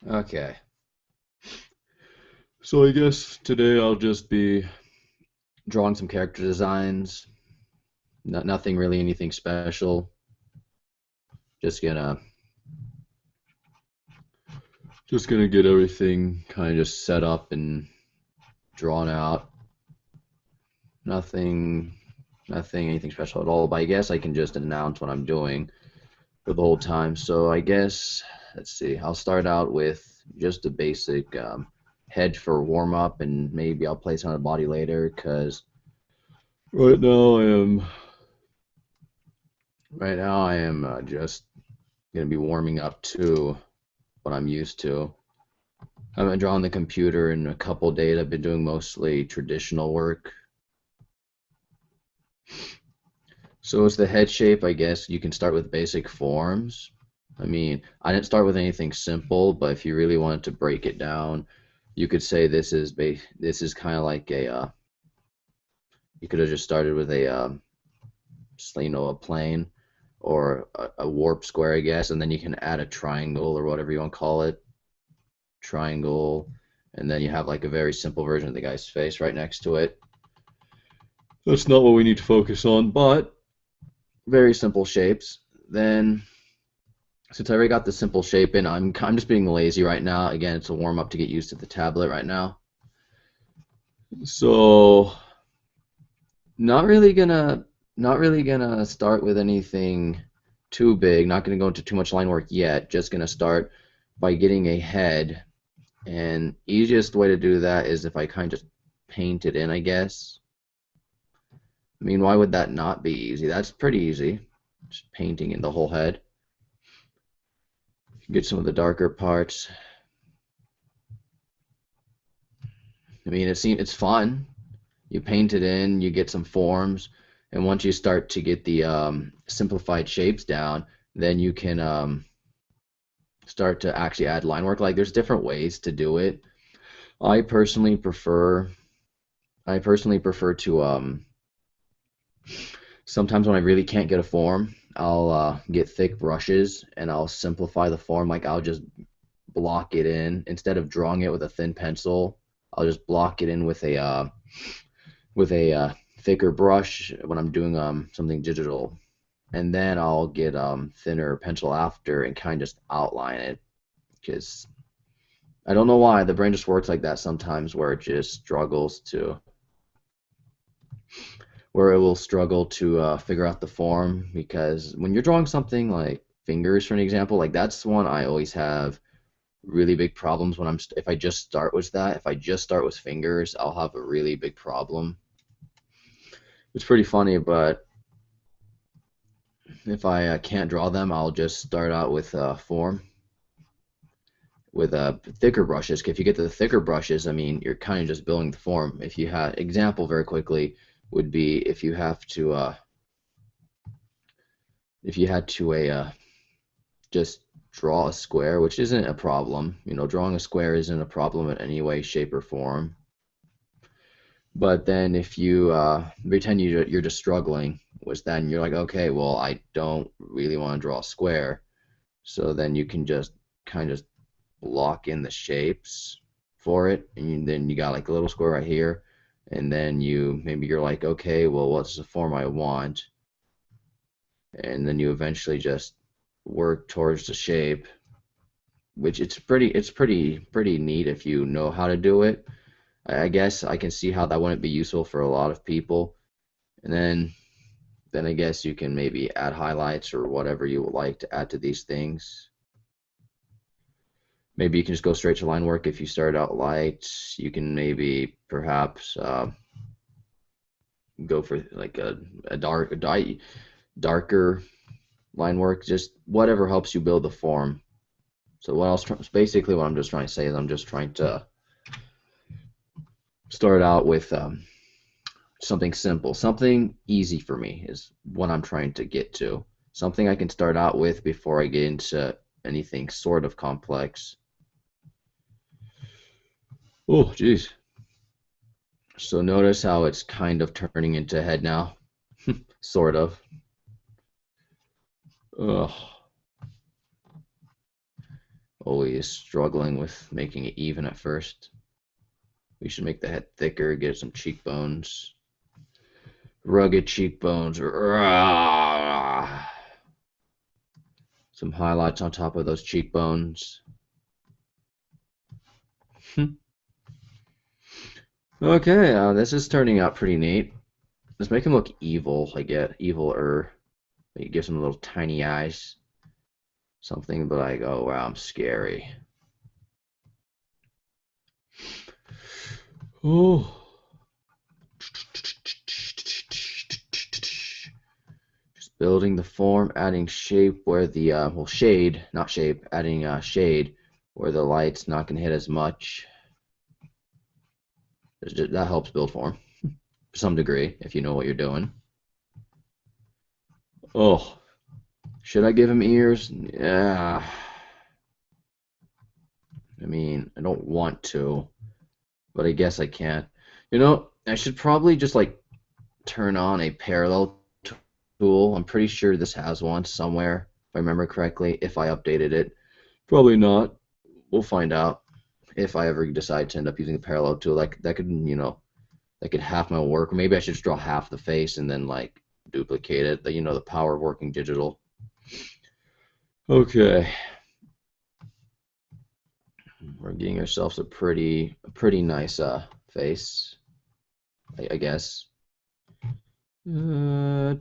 Okay. So I guess today I'll just be drawing some character designs. Nothing really anything special. Just gonna get everything kind of just set up and drawn out. Nothing nothing anything special at all. But I guess I can just announce what I'm doing for the whole time. So I guess let's see. I'll start out with just a basic head for warm up, and maybe I'll place on a body later. Cause right now I am just gonna be warming up to what I'm used to. I haven't drawn on the computer in a couple days. I've been doing mostly traditional work. So as the head shape, I guess you can start with basic forms. I mean, I didn't start with anything simple, but if you really wanted to break it down, you could say this is kind of like a you could have just started with a a plane or a warp square, I guess, and then you can add a triangle or whatever you want to call it, triangle, and then you have like a very simple version of the guy's face right next to it. That's not what we need to focus on, but very simple shapes. Then, since I already got the simple shape in, I'm just being lazy right now. Again, it's a warm up to get used to the tablet right now. So, not really gonna start with anything too big. Not gonna go into too much line work yet. Just gonna start by getting a head. And easiest way to do that is if I kind of just paint it in, I guess. I mean, why would that not be easy? That's pretty easy. Just painting in the whole head. Get some of the darker parts. I mean, it's fun. You paint it in, you get some forms, and once you start to get the simplified shapes down, then you can start to actually add line work. Like there's different ways to do it. I personally prefer to sometimes when I really can't get a form, I'll get thick brushes and I'll simplify the form. Like I'll just block it in instead of drawing it with a thin pencil. I'll just block it in with a thicker brush when I'm doing something digital, and then I'll get thinner pencil after and kind of just outline it. Because I don't know why the brain just works like that sometimes, where it just struggles to where it will struggle to figure out the form. Because when you're drawing something like fingers, for an example, like that's one I always have really big problems when if I just start with that. If I just start with fingers, I'll have a really big problem. It's pretty funny, but if I can't draw them, I'll just start out with form with thicker brushes. If you get to the thicker brushes, I mean, you're kind of just building the form. If you had example very quickly would be if you have to if you had to just draw a square, which isn't a problem. You know, drawing a square isn't a problem in any way, shape, or form. But then if you pretend you're just struggling with that, and you're like, okay, well, I don't really want to draw a square, so then you can just kind of lock in the shapes for it, and then you got like a little square right here, and then maybe you're like, okay, well, what's the form I want? And then you eventually just work towards the shape, which it's pretty neat if you know how to do it. I guess I can see how that wouldn't be useful for a lot of people. And then I guess you can maybe add highlights or whatever you would like to add to these things. Maybe you can just go straight to line work if you start out light. You can maybe perhaps go for like a darker line work, just whatever helps you build the form. So basically what I'm just trying to say is I'm just trying to start out with something simple, something easy for me is what I'm trying to get to. Something I can start out with before I get into anything sort of complex. Oh, geez. So notice how it's kind of turning into a head now, sort of. Ugh. always struggling with making it even at first. We should make the head thicker, get some cheekbones. Rugged cheekbones. Some highlights on top of those cheekbones. Okay, this is turning out pretty neat. Let's make him look evil, I get evil-er. Maybe give some little tiny eyes. Something but like, oh wow, I'm scary. Oh. Just building the form, adding shape where the, well, shade, not shape, adding shade where the light's not going to hit as much. That helps build form to some degree if you know what you're doing. Oh, should I give him ears? Yeah. I mean, I don't want to, but I guess I can't. You know, I should probably just like turn on a parallel tool. I'm pretty sure this has one somewhere, if I remember correctly, if I updated it. Probably not. We'll find out if I ever decide to end up using a parallel tool. Like that could, you know, that could half my work. Or maybe I should just draw half the face and then like duplicate it. You know, the power of working digital. Okay. We're getting ourselves a pretty nice face, I guess. Broader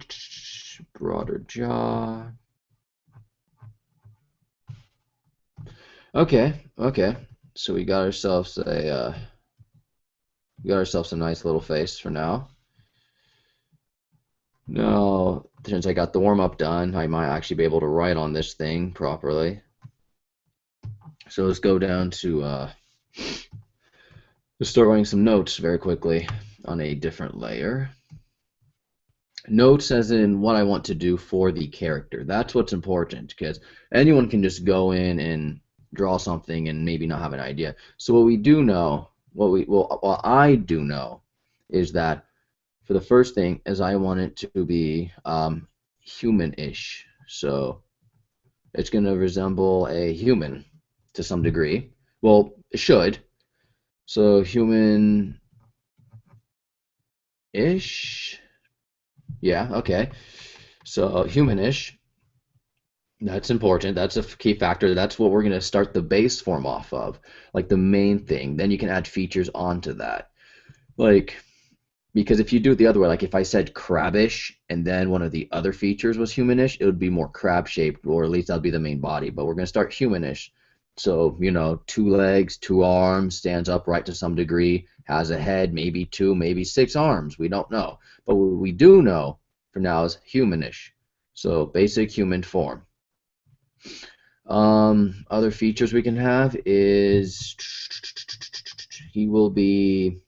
jaw. Okay. So we got ourselves a nice little face for now. Now, since I got the warm-up done, I might actually be able to write on this thing properly. So let's go down to let's start writing some notes very quickly on a different layer. Notes as in what I want to do for the character. That's what's important, because anyone can just go in and draw something and maybe not have an idea. So what we do know, what I do know, is that for the first thing is I want it to be human-ish. So it's going to resemble a human to some degree. Well, it should. So human-ish. Yeah, okay. So human-ish. That's important. That's a key factor. That's what we're going to start the base form off of, like the main thing. Then you can add features onto that. Like, because if you do it the other way, like if I said crabbish and then one of the other features was humanish, it would be more crab shaped, or at least that'd be the main body. But we're going to start humanish. So, you know, 2 legs, 2 arms, stands upright to some degree, has a head, maybe 2, maybe 6 arms. We don't know. But what we do know for now is humanish. So basic human form. Other features we can have is he will be,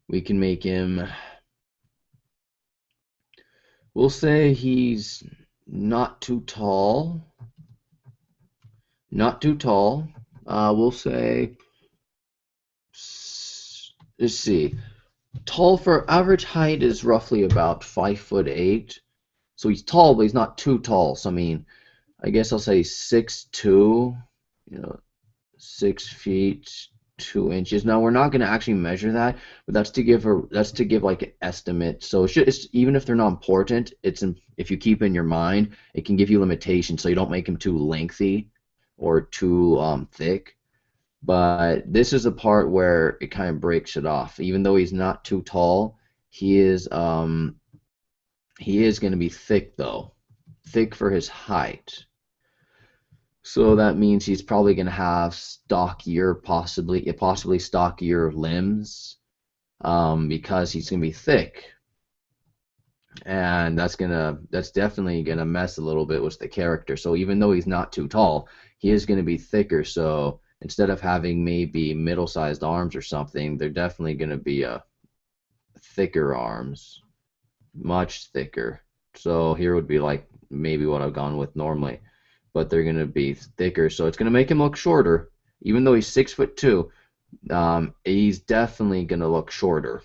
we can make him, we'll say he's not too tall. Not too tall. We'll say, let's see, tall for average height is roughly about 5'8". So he's tall, but he's not too tall. So I mean, I guess I'll say 6'2", you know, 6 feet 2 inches. Now we're not going to actually measure that, but that's to give like an estimate. So it's even if they're not important, if you keep in your mind, it can give you limitations, so you don't make them too lengthy or too thick. But this is a part where it kind of breaks it off. Even though he's not too tall, he is going to be thick though, thick for his height. So that means he's probably going to have stockier, possibly stockier limbs, because he's going to be thick, and that's definitely going to mess a little bit with the character. So even though he's not too tall, he is going to be thicker. So instead of having maybe middle-sized arms or something, they're definitely going to be thicker arms, much thicker. So here would be like maybe what I've gone with normally. But they're going to be thicker, so it's going to make him look shorter. Even though he's 6'2", he's definitely going to look shorter,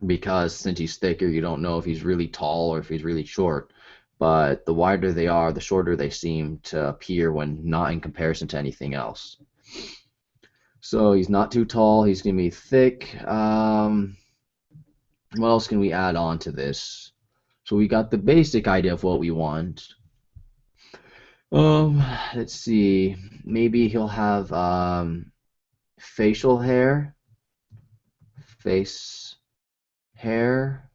because since he's thicker, you don't know if he's really tall or if he's really short. but the wider they are, the shorter they seem to appear when not in comparison to anything else. So he's not too tall. He's going to be thick. What else can we add on to this? So we got the basic idea of what we want. Let's see. Maybe he'll have facial hair, face hair.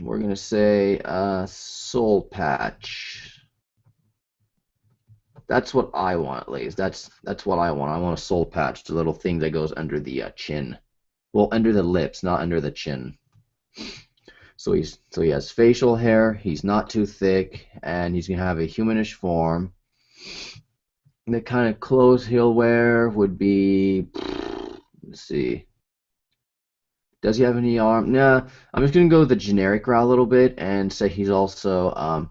We're gonna say soul patch. That's what I want, at least. That's what I want. I want a soul patch, the little thing that goes under the chin. Well, under the lips, not under the chin. So he has facial hair. He's not too thick, and he's gonna have a humanish form. The kind of clothes he'll wear would be, let's see. Does he have any arm? Nah, I'm just gonna go with the generic route a little bit and say he's also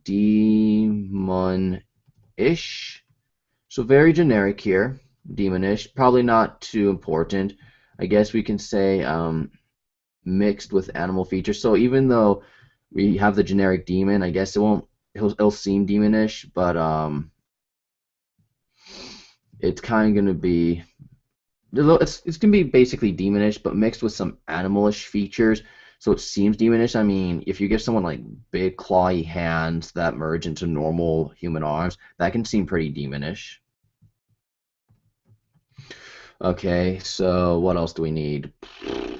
demon-ish. So very generic here, demonish. Probably not too important. I guess we can say mixed with animal features. So even though we have the generic demon, I guess it'll seem demonish, but it's kind of gonna be it's gonna be basically demonish, but mixed with some animalish features. So it seems demonish. I mean, if you give someone like big clawy hands that merge into normal human arms, that can seem pretty demonish. Okay, so what else do we need?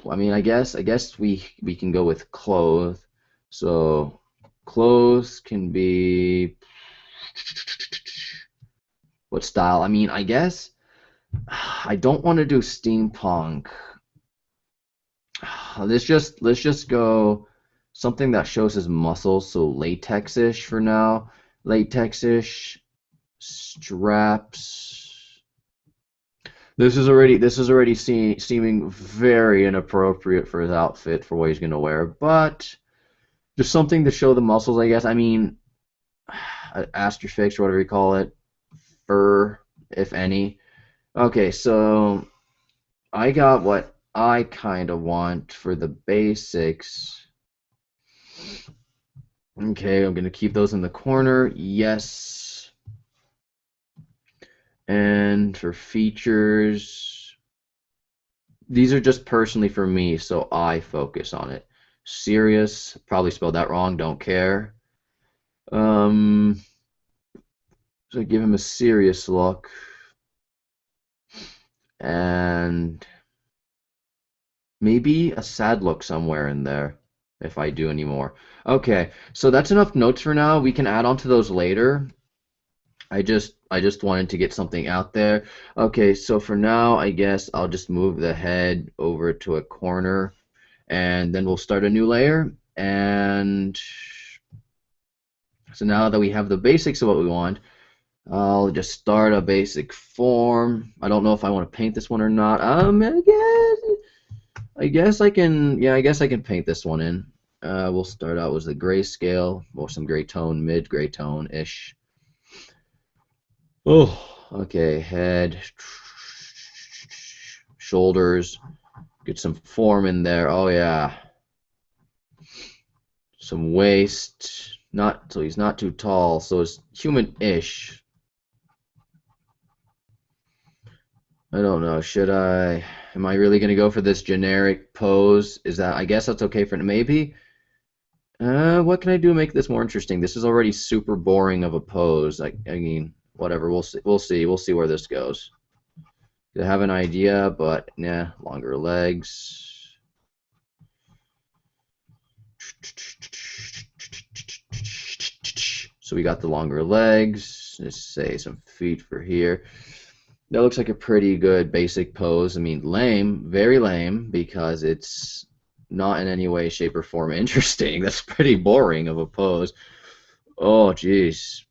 I mean, I guess we can go with clothes. So clothes can be what style? I mean, I guess I don't want to do steampunk. Let's just go something that shows his muscles, so latex-ish for now. Latex-ish straps. This is already seeming very inappropriate for his outfit for what he's gonna wear, but just something to show the muscles, I guess. I mean, astrofix or whatever you call it, fur, if any. Okay, so I got what I kind of want for the basics. Okay, I'm gonna keep those in the corner. Yes. And for features, these are just personally for me, so I focus on it. Serious, probably spelled that wrong, don't care. So give him a serious look. And maybe a sad look somewhere in there, if I do any more. Okay, so that's enough notes for now. We can add on to those later. I just wanted to get something out there. Okay, so for now, I guess I'll just move the head over to a corner, and then we'll start a new layer. And so now that we have the basics of what we want, I'll just start a basic form. I don't know if I want to paint this one or not. I guess I can. Yeah, I guess I can paint this one in. We'll start out with the grayscale or some gray tone, mid gray tone ish. Oh, okay, head, shoulders, get some form in there. Oh yeah, some waist. Not so he's not too tall, so it's human-ish. I don't know. Should I? Am I really gonna go for this generic pose? Is that? I guess that's okay for maybe. What can I do to make this more interesting? This is already super boring of a pose. I mean. Whatever, we'll see. We'll see where this goes. I have an idea, but yeah, longer legs. So we got the longer legs. Let's say some feet for here. That looks like a pretty good basic pose. I mean, lame, very lame, because it's not in any way, shape, or form interesting. That's pretty boring of a pose. Oh, jeez.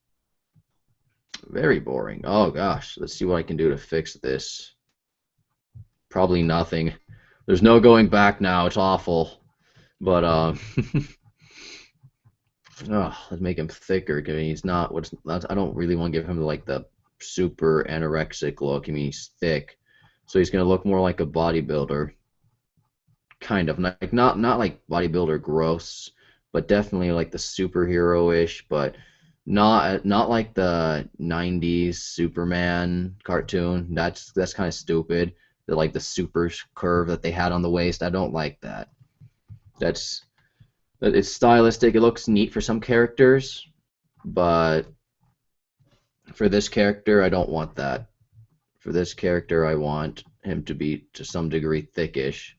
Very boring. Oh gosh, let's see what I can do to fix this. Probably nothing. There's no going back now. It's awful. But oh, let's make him thicker. I mean, he's not. I don't really want to give him like the super anorexic look. I mean, he's thick, so he's gonna look more like a bodybuilder. Kind of like not like bodybuilder gross, but definitely like the superhero-ish, but not like the 90s Superman cartoon. That's kind of stupid. Like the super curve that they had on the waist. I don't like that. That's it's stylistic. It looks neat for some characters, but for this character, I don't want that. For this character, I want him to be to some degree thickish.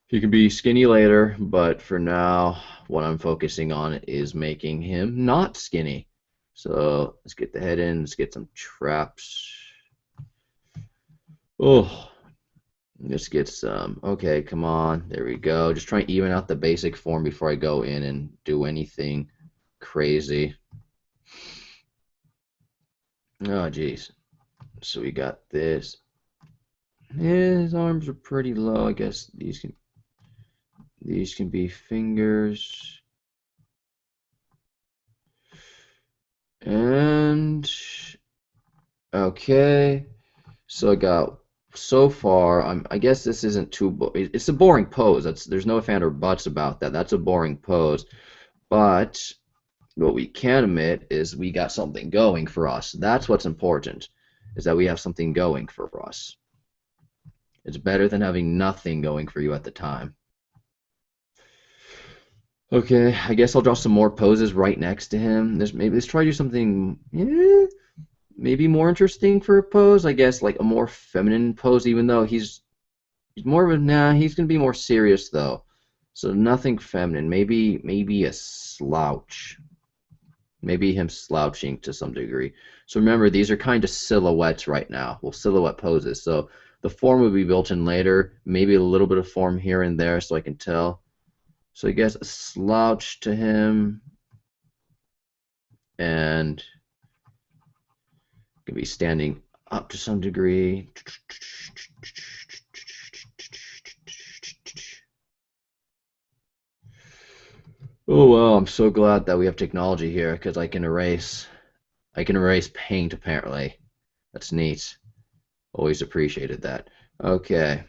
He can be skinny later, but for now, what I'm focusing on is making him not skinny. So let's get the head in. Let's get some traps. Oh, let's get some. Okay, come on. There we go. Just trying to even out the basic form before I go in and do anything crazy. Oh, jeez. So we got this. Yeah, his arms are pretty low. I guess these can be fingers. And okay. So I got so far. I guess this isn't too. It's a boring pose. There's no if and or buts about that. That's a boring pose. But what we can admit is we got something going for us. That's what's important. Is that we have something going for us. It's better than having nothing going for you at the time. Okay, I guess I'll draw some more poses right next to him. Maybe let's try to do something, yeah, maybe more interesting for a pose. I guess like a more feminine pose, even though he's more of a nah. He's gonna be more serious though, so nothing feminine. Maybe a slouch. Maybe him slouching to some degree. So remember, these are kind of silhouettes right now. Well, silhouette poses. So the form will be built in later. Maybe a little bit of form here and there, so I can tell. So I guess a slouch to him, and could be standing up to some degree. Oh well, I'm so glad that we have technology here because I can erase paint apparently. That's neat. Always appreciated that. Okay,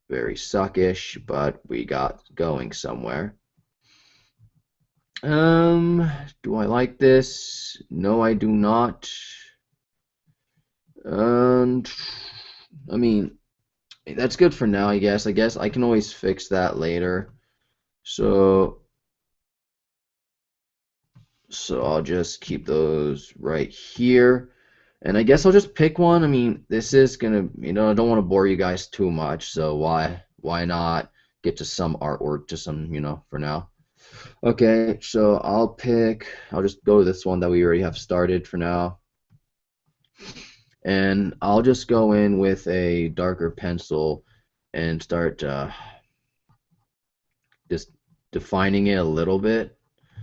very suckish, but we got going somewhere. Do I like this? No, I do not. And I mean, that's good for now, I guess. I guess I can always fix that later. So I'll just keep those right here. And I guess I'll just pick one. I mean, this is gonna, I don't want to bore you guys too much, so why not get to some artwork to some, for now. Okay, so I'll just go with this one that we already have started for now. And I'll just go in with a darker pencil and start just defining it a little bit.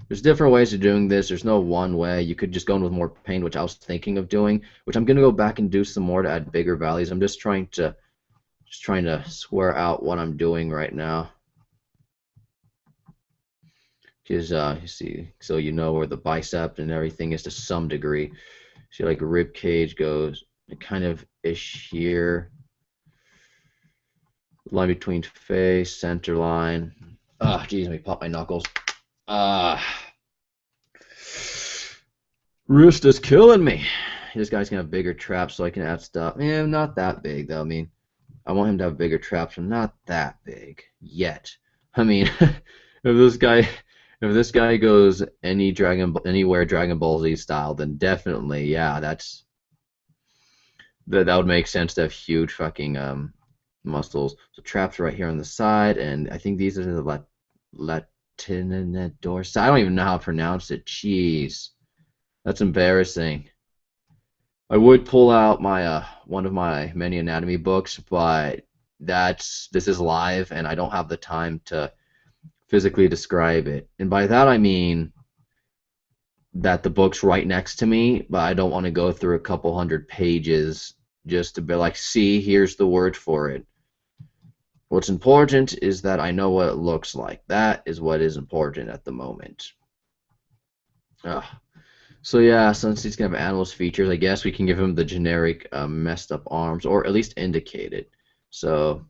There's different ways of doing this. There's no one way. You could just go in with more paint, which I was thinking of doing, which I'm going to go back and do some more to add bigger values. I'm just trying to swear out what I'm doing right now. Because you see, so you know where the bicep and everything is to some degree. See, like rib cage goes kind of ish here. Line between face, center line. Ah, geez, let me pop my knuckles. Wrist is killing me. This guy's gonna have bigger traps so I can add stuff. Man, not that big though. I mean, I want him to have bigger traps, but not that big yet. I mean, if this guy goes anywhere Dragon Ball Z style, then definitely, yeah, that would make sense to have huge fucking muscles. So traps right here on the side, and I think these are the Latinidorsi. I don't even know how to pronounce it. Jeez, that's embarrassing. I would pull out my one of my many anatomy books, but this is live, and I don't have the time to physically describe it. And by that I mean that the book's right next to me, but I don't want to go through a couple hundred pages just to be like, see, here's the word for it. What's important is that I know what it looks like. That is what is important at the moment. So yeah, since he's gonna have animals features, I guess we can give him the generic messed up arms, or at least indicate it. So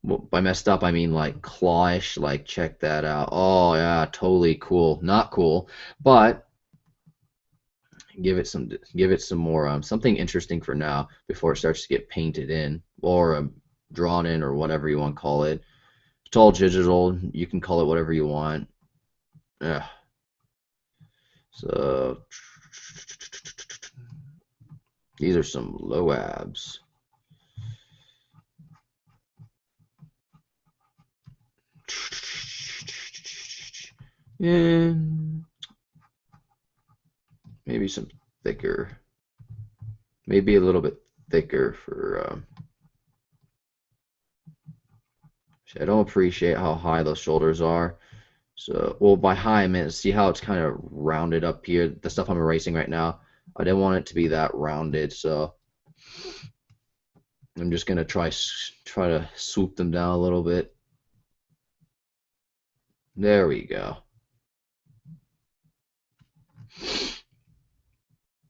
Well, by messed up, I mean like clawish. Like, check that out. Oh yeah, totally cool. Not cool, but give it some more something interesting for now before it starts to get painted in or drawn in or whatever you want to call it. It's all digital. You can call it whatever you want. Yeah. So these are some low abs. And maybe some thicker. Maybe a little bit thicker for. I don't appreciate how high those shoulders are. So, well, by high I meant see how it's kind of rounded up here. The stuff I'm erasing right now, I didn't want it to be that rounded, so I'm just gonna try to swoop them down a little bit. There we go.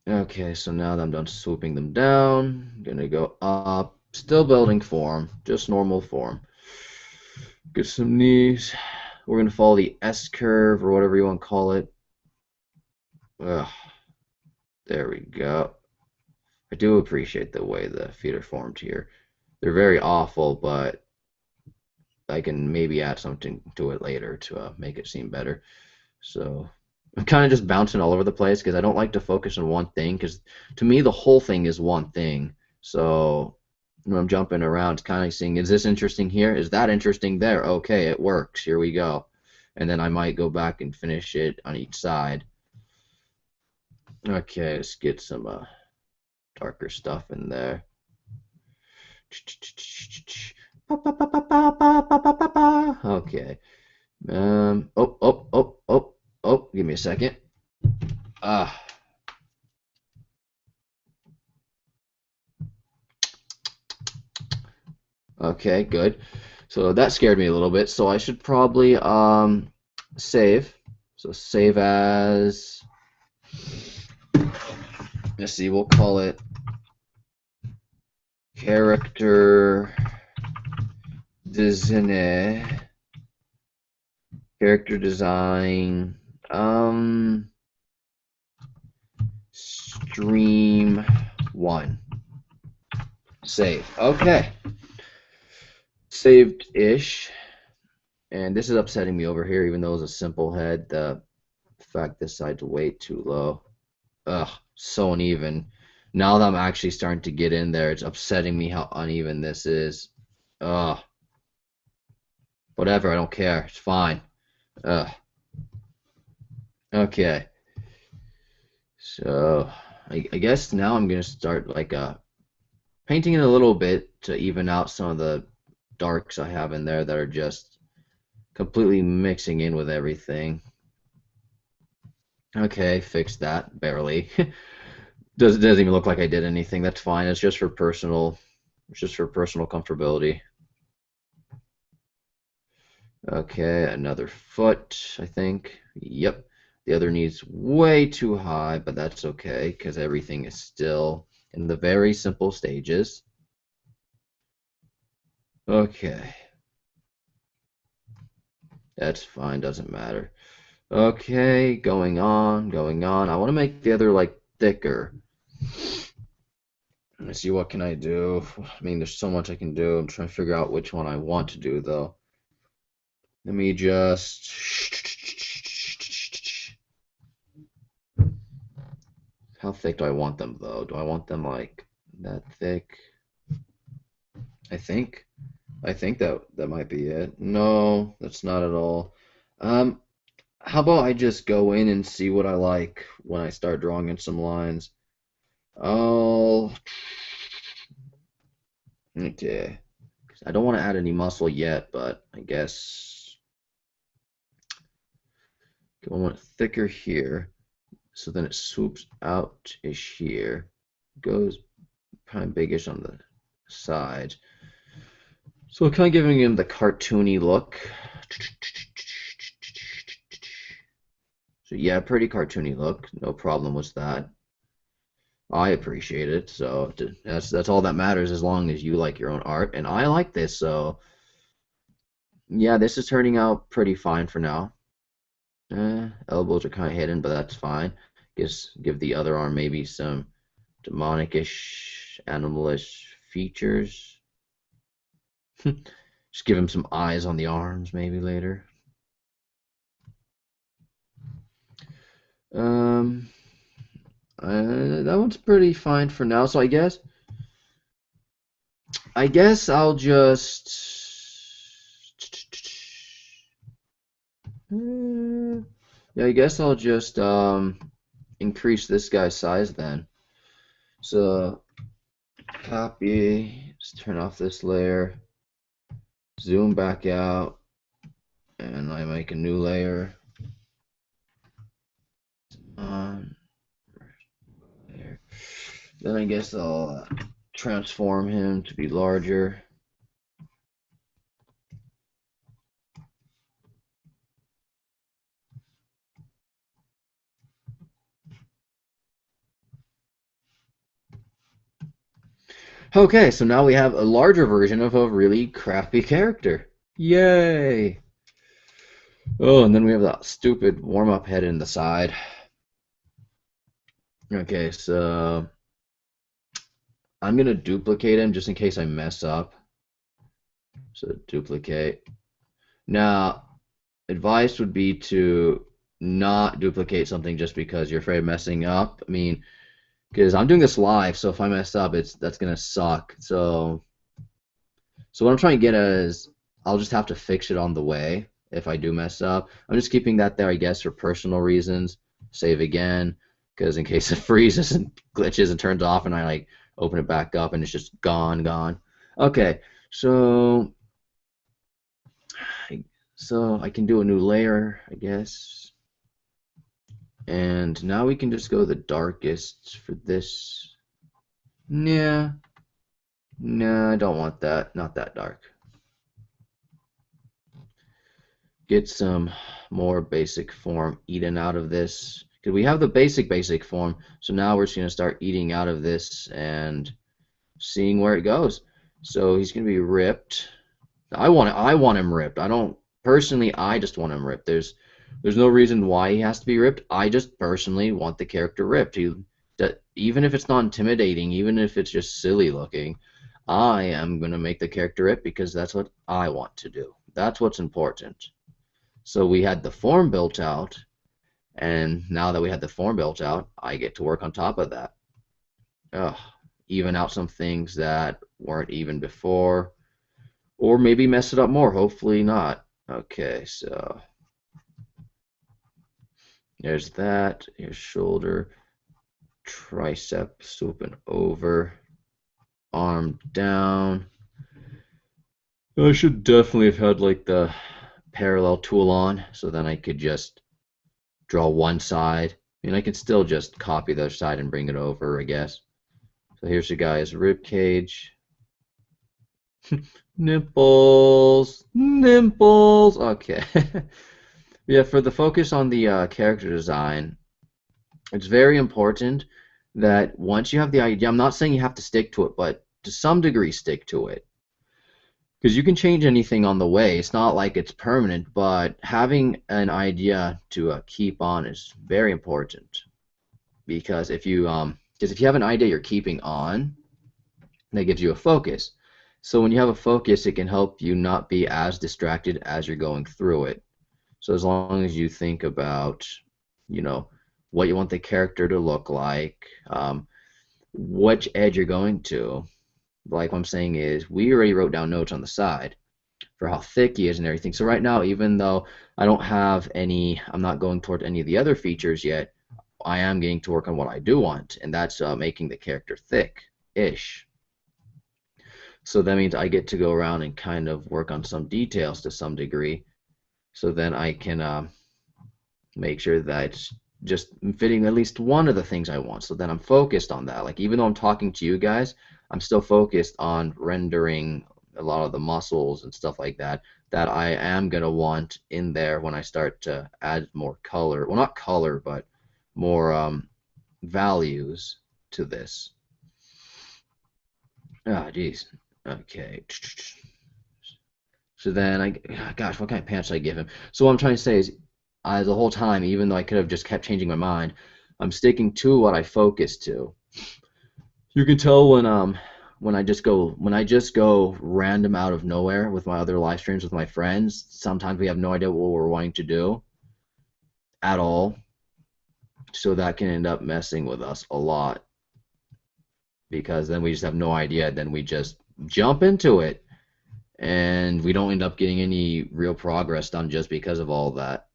Okay, so now that I'm done swooping them down, I'm gonna go up, still building form, just normal form. Get some knees. We're gonna follow the S curve or whatever you want to call it. Ugh, there we go. I do appreciate the way the feet are formed here. They're very awful, but I can maybe add something to it later to make it seem better. So I'm kind of just bouncing all over the place because I don't like to focus on one thing because to me the whole thing is one thing. So when I'm jumping around, it's kind of seeing, is this interesting here? Is that interesting there? Okay, it works. Here we go. And then I might go back and finish it on each side. Okay, let's get some darker stuff in there. Okay. Oh, give me a second. Ah. Okay, good. So that scared me a little bit. So I should probably save. So save as, let's see, we'll call it character design. Character design. Stream 1. Save. Okay. Saved-ish. And this is upsetting me over here, even though it's a simple head. The fact this side's way too low. Ugh, so uneven. Now that I'm actually starting to get in there, it's upsetting me how uneven this is. Ugh. Whatever, I don't care. It's fine. Ugh. Okay. So, I guess now I'm going to start like painting it a little bit to even out some of the darks I have in there that are just completely mixing in with everything. Okay, fixed that, barely. Doesn't even look like I did anything. That's fine. It's just for personal comfortability. Okay, another foot, I think. Yep. The other knee's way too high, but that's okay because everything is still in the very simple stages. Okay. That's fine, doesn't matter. Okay, going on, going on. I want to make the other like thicker. Let's see, what can I do? I mean, there's so much I can do. I'm trying to figure out which one I want to do though. Let me just, how thick do I want them though? Do I want them like that thick? I think that might be it. No, that's not at all. How about I just go in and see what I like when I start drawing in some lines? Oh, okay. I don't want to add any muscle yet, but I guess I want it thicker here. So then it swoops out-ish here. Goes kind of biggish on the side. So kind of giving him the cartoony look. So yeah, pretty cartoony look. No problem with that. I appreciate it. So that's all that matters as long as you like your own art. And I like this, so Yeah, this is turning out pretty fine for now. Elbows are kind of hidden, but that's fine. Just give the other arm maybe some demonic-ish, animalish features. Just give him some eyes on the arms maybe later. Um, that one's pretty fine for now. So I guess I'll just. Yeah, I guess I'll just increase this guy's size then. So copy, just turn off this layer, zoom back out, and I make a new layer. There. Then I guess I'll transform him to be larger. Okay, so now we have a larger version of a really crappy character. Yay! Oh, and then we have that stupid warm-up head in the side. Okay, so I'm gonna duplicate him just in case I mess up. So duplicate. Now, advice would be to not duplicate something just because you're afraid of messing up. I mean, because I'm doing this live, so if I mess up, that's gonna suck. So what I'm trying to get at is I'll just have to fix it on the way if I do mess up. I'm just keeping that there, I guess, for personal reasons. Save again, because in case it freezes and glitches and turns off and I like open it back up and it's just gone. Okay, so I can do a new layer, I guess. And now we can just go the darkest for this. Yeah. No, I don't want that. Not that dark. Get some more basic form eaten out of this. Because we have the basic form, so now we're just going to start eating out of this and seeing where it goes. So he's going to be ripped. I want him ripped. I don't personally. I just want him ripped. There's no reason why he has to be ripped. I just personally want the character ripped. Even if it's not intimidating, even if it's just silly looking, I am going to make the character ripped because that's what I want to do. That's what's important. So we had the form built out, and now that we had the form built out, I get to work on top of that. Ugh, even out some things that weren't even before, or maybe mess it up more. Hopefully not. Okay, so there's that. Here's shoulder, tricep, swooping over, arm down. I should definitely have had like the parallel tool on, so then I could just draw one side. I mean, I could still just copy the other side and bring it over, I guess. So here's the guy's rib cage. Nipples, nipples. Okay. Yeah, for the focus on the character design, it's very important that once you have the idea, I'm not saying you have to stick to it, but to some degree stick to it. Because you can change anything on the way. It's not like it's permanent, but having an idea to keep on is very important. Because if you have an idea you're keeping on, that gives you a focus. So when you have a focus, it can help you not be as distracted as you're going through it. So as long as you think about, you know, what you want the character to look like, which edge you're going to. Like what I'm saying is, we already wrote down notes on the side for how thick he is and everything. So right now, even though I don't have any, I'm not going toward any of the other features yet, I am getting to work on what I do want, and that's making the character thick-ish. So that means I get to go around and kind of work on some details to some degree. So then I can make sure that it's just fitting at least one of the things I want. So then I'm focused on that. Like even though I'm talking to you guys, I'm still focused on rendering a lot of the muscles and stuff like that I am going to want in there when I start to add more color. Well, not color, but more values to this. Ah, geez. Okay. So then gosh, what kind of pants should I give him? So what I'm trying to say is, the whole time, even though I could have just kept changing my mind, I'm sticking to what I focus to. You can tell when I just go random out of nowhere with my other live streams with my friends. Sometimes we have no idea what we're wanting to do at all, so that can end up messing with us a lot, because then we just have no idea. Then we just jump into it, and we don't end up getting any real progress done just because of all that.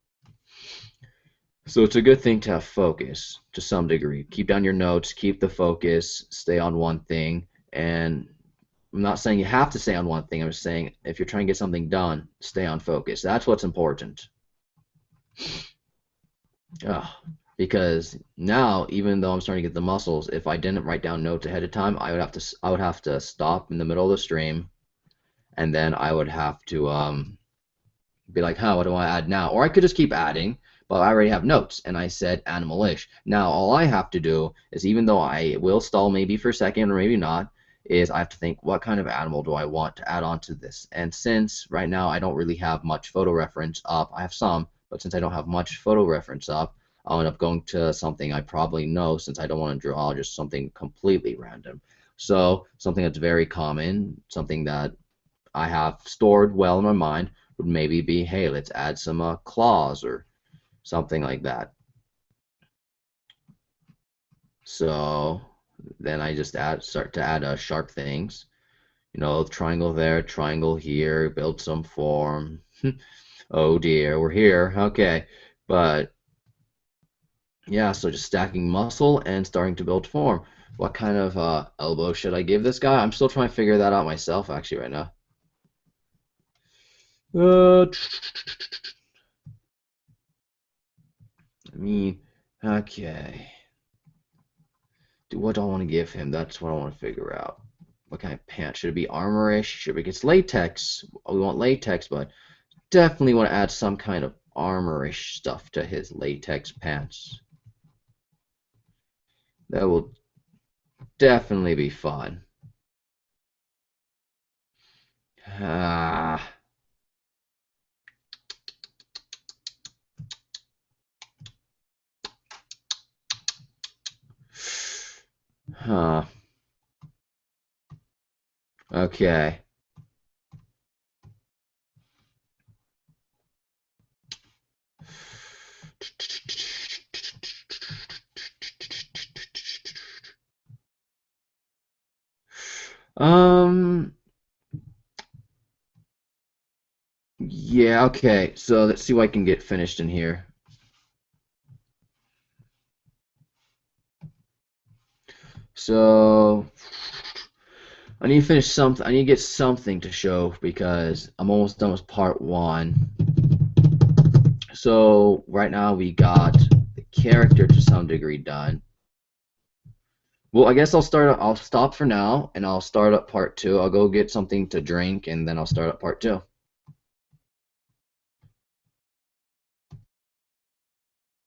So it's a good thing to have focus to some degree. Keep down your notes, keep the focus, stay on one thing. And I'm not saying you have to stay on one thing. I'm just saying if you're trying to get something done, stay on focus. That's what's important. Because now, even though I'm starting to get the muscles, if I didn't write down notes ahead of time, I would have to stop in the middle of the stream, and then I would have to be like, what do I add now? Or I could just keep adding, but I already have notes, and I said animalish. Now, all I have to do is, even though I will stall maybe for a second or maybe not, is I have to think, what kind of animal do I want to add on to this? And since right now I don't really have much photo reference up, I have some, but since I don't have much photo reference up, I'll end up going to something I probably know, since I don't want to draw just something completely random. So something that's very common, something that I have stored well in my mind, would maybe be, hey, let's add some claws or something like that. So then I just start to add sharp things. Triangle there, triangle here, build some form. Oh dear, we're here. Okay. But yeah, so just stacking muscle and starting to build form. What kind of elbow should I give this guy? I'm still trying to figure that out myself, actually, right now. Okay. What do I want to give him? That's what I want to figure out. What kind of pants? Should it be armorish? Should it be, it's latex. We want latex, but definitely want to add some kind of armorish stuff to his latex pants. That will definitely be fun. Ah. Huh. Okay. Yeah, okay. So let's see what I can get finished in here. So I need to finish something. I need to get something to show, because I'm almost done with part 1. So right now we got the character to some degree done. Well, I guess I'll stop for now, and I'll start up part 2. I'll go get something to drink, and then I'll start up part 2.